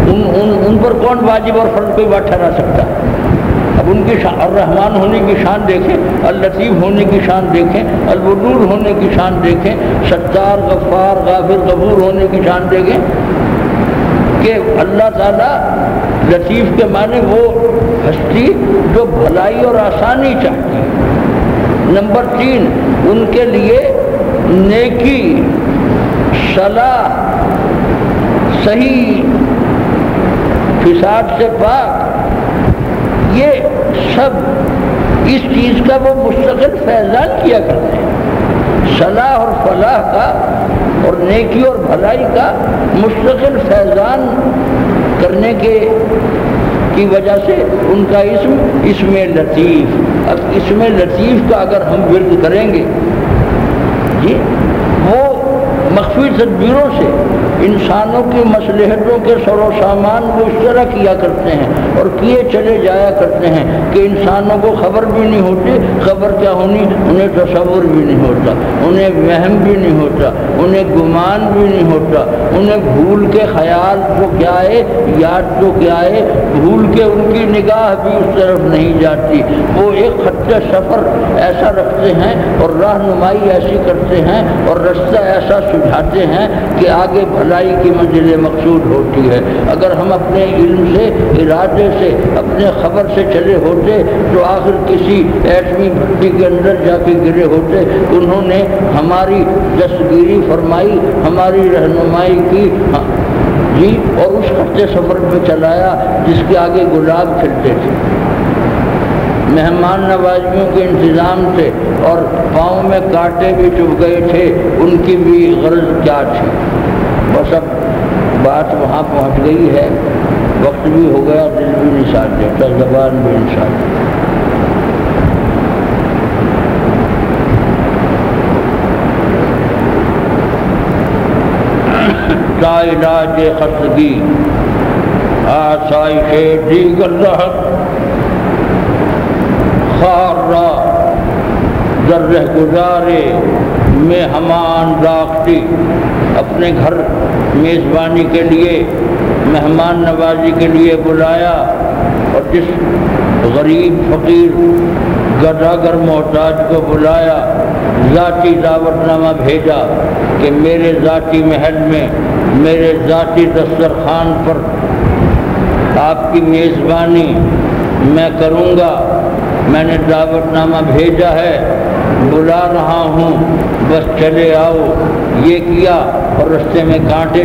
ان پر کون واجب اور فرض کوئی بات ٹھہرا سکتا ہے؟ اب ان کی الرحمن ہونے کی شان دیکھیں، اللطیف ہونے کی شان دیکھیں، الودود ہونے کی شان دیکھیں، ستار غفار غافر غفور ہونے کی شان دیکھیں کہ اللہ تعالیٰ لطیف کے معنی وہ ہستی جو بھلائی اور آسانی چاہتی ہے۔ نمبر 3، ان کے لیے نیکی، صلاح، صحیح، فساد سے پاک، یہ سب اس چیز کا وہ مستقل فیضان کیا کرتے ہیں۔ صلاح اور فلاح کا اور نیکی اور بھلائی کا مستقل فیضان کرنے کی وجہ سے ان کا اسم لطیف۔ اب اسم لطیف کا اگر ہم ورد کریں گے جی، وہ مخفی تدبیروں سے انسانوں کی مصلحتوں کے سر و سامان وہ اس طرح کیا کرتے ہیں اور کیے چلے جایا کرتے ہیں کہ انسانوں کو خبر بھی نہیں ہوتی خبر کیا ہونی، انہیں تصور بھی نہیں ہوتا، انہیں وہم بھی نہیں ہوتا، انہیں گمان بھی نہیں ہوتا، انہیں بھول کے خیال تو کیا ہے، یاد تو کیا ہے، بھول کے ان کی نگاہ بھی اس طرف نہیں جاتی۔ وہ ایک خط سفر ایسا رکھتے ہیں اور رہنمائی ایسی کرتے ہیں اور رستہ ایسا سجھاتے ہیں کہ آگے بھلائی کی منزل مقصود ہوتی ہے۔ اگر ہم اپنے علم سے، ارادے سے، اپنے خبر سے چلے ہوتے تو آخر کسی ایٹمی بھٹی کے اندر جا کے گرے ہوتے۔ انہوں نے ہماری دستگیری فرمائی، ہماری رہنمائی کی جی، اور اس خطے سفر پہ چلایا جس کے آگے گلاب کھلتے تھے، مہمان نوازیوں کے انتظام تھے اور پاؤں میں کانٹے بھی چبھ گئے تھے، ان کی بھی غرض کیا تھی؟ بس اب بات وہاں پہنچ گئی ہے، وقت بھی ہو گیا، دل بھی نہیں ساتھ دیتا، زبان بھی نہیں ساتھ دیتا۔ تا علاج خستگی آسائش دیگر رہت، خار را در رہ گزارے میں ہمان داختی، اپنے گھر میزبانی کے لیے، مہمان نوازی کے لیے بلایا اور جس غریب فقیر گداگر محتاج کو بلایا، ذاتی دعوت نامہ بھیجا کہ میرے ذاتی محل میں، میرے ذاتی دسترخوان پر آپ کی میزبانی میں کروں گا، میں نے دعوت نامہ بھیجا ہے، بلا رہا ہوں، بس چلے آؤ۔ یہ کیا اور رستے میں کانٹے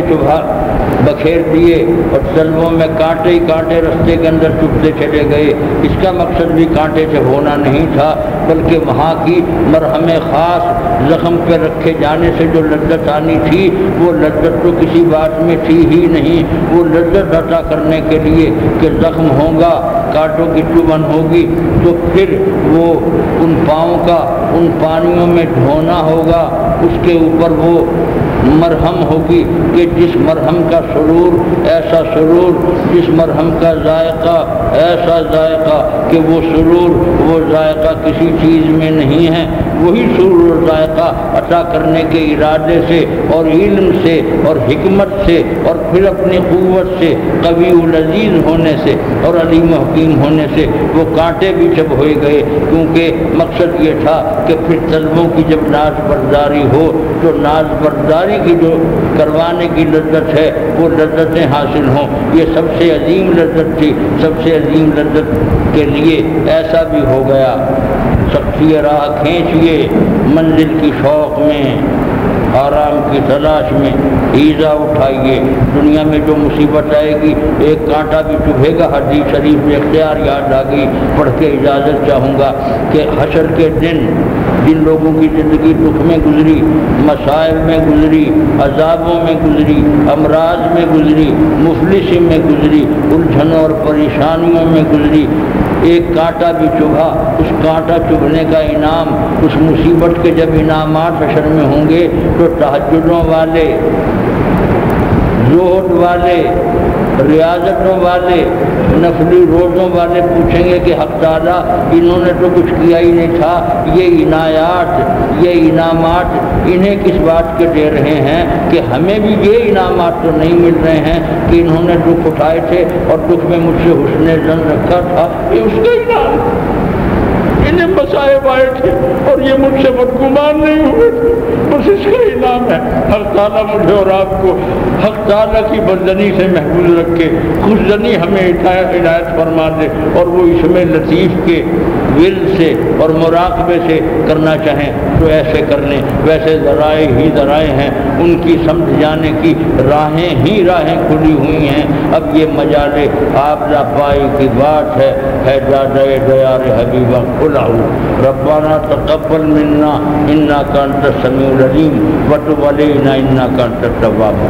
بکھیر دیے اور سلبوں میں کانٹے ہی کانٹے رستے کے اندر چبھتے چلے گئے۔ اس کا مقصد بھی کانٹے سے ہونا نہیں تھا، بلکہ وہاں کی مرہم خاص زخم پہ رکھے جانے سے جو لذت آنی تھی وہ لذت تو کسی بات میں تھی ہی نہیں، وہ لذت عطا کرنے کے لیے کہ زخم ہوگا، کانٹوں کی چبھن ہوگی تو پھر وہ ان پاؤں کا ان پانیوں میں دھونا ہوگا، اس کے اوپر وہ مرہم ہوگی کہ جس مرہم کا سرور ایسا سرور، جس مرہم کا ذائقہ ایسا ذائقہ کہ وہ سرور وہ ذائقہ کسی چیز میں نہیں ہے۔ وہی سرور و ذائقہ عطا کرنے کے ارادے سے اور علم سے اور حکمت سے اور پھر اپنی قوت سے، قوی العزیز ہونے سے اور علیم و حکیم ہونے سے وہ کانٹے بھی جب ہوئے گئے، کیونکہ مقصد یہ تھا کہ پھر طلبوں کی جب ناز برداری ہو تو ناز برداری کی جو کروانے کی لذت ہے وہ لذتیں حاصل ہوں۔ یہ سب سے عظیم لذت تھی، سب سے عظیم لذت کے لیے ایسا بھی ہو گیا۔ سختی راہ کھینچیے منزل کی شوق میں، آرام کی تلاش میں ایزا اٹھائیے۔ دنیا میں جو مصیبت آئے گی ایک کانٹا بھی چبھے گا۔ حدیث شریف میں اختیار یاد آ گئی، پڑھ کے اجازت چاہوں گا کہ حشر کے دن جن لوگوں کی زندگی دکھ میں گزری، مسائل میں گزری، عذابوں میں گزری، امراض میں گزری، مفلسی میں گزری، الجھنوں اور پریشانیوں میں گزری، ایک کانٹا بھی چبھا، اس کانٹا چبھنے کا انعام، اس مصیبت کے جب انعامات حشر میں ہوں گے تو تہجدوں والے، زہد والے، ریاضتوں والے، نفلی روزوں والے پوچھیں گے کہ حق تعالیٰ انہوں نے تو کچھ کیا ہی نہیں تھا، یہ عنایات، یہ انعامات انہیں کس بات کے دے رہے ہیں کہ ہمیں بھی یہ انعامات تو نہیں مل رہے ہیں کہ انہوں نے دکھ اٹھائے تھے اور دکھ میں مجھ سے حسن ظن رکھا تھا، یہ اس کا انعام، انہیں مسائب آئے تھے اور یہ مجھ سے بدگمان نہیں ہوئے تھے، بس اس کا انعام ہے۔ حق تعالیٰ مجھے اور آپ کو حق تعالیٰ کی بدزنی سے محفوظ رکھے، خوشزنی ہمیں عنایت فرما دے، اور وہ اسم لطیف کے ورد سے اور مراقبے سے کرنا چاہیں تو ایسے کر لیں، ویسے ذرائع ہی ذرائع ہیں، ان کی سمجھ جانے کی راہیں ہی راہیں کھلی ہوئی ہیں۔ اب یہ مجال آپ پائی کی بات ہے دادۂ دیار حبیبہ کھلا ہو۔ ربنا تقبل منا انک انت السمیع العلیم وتب علینا انک انت التواب۔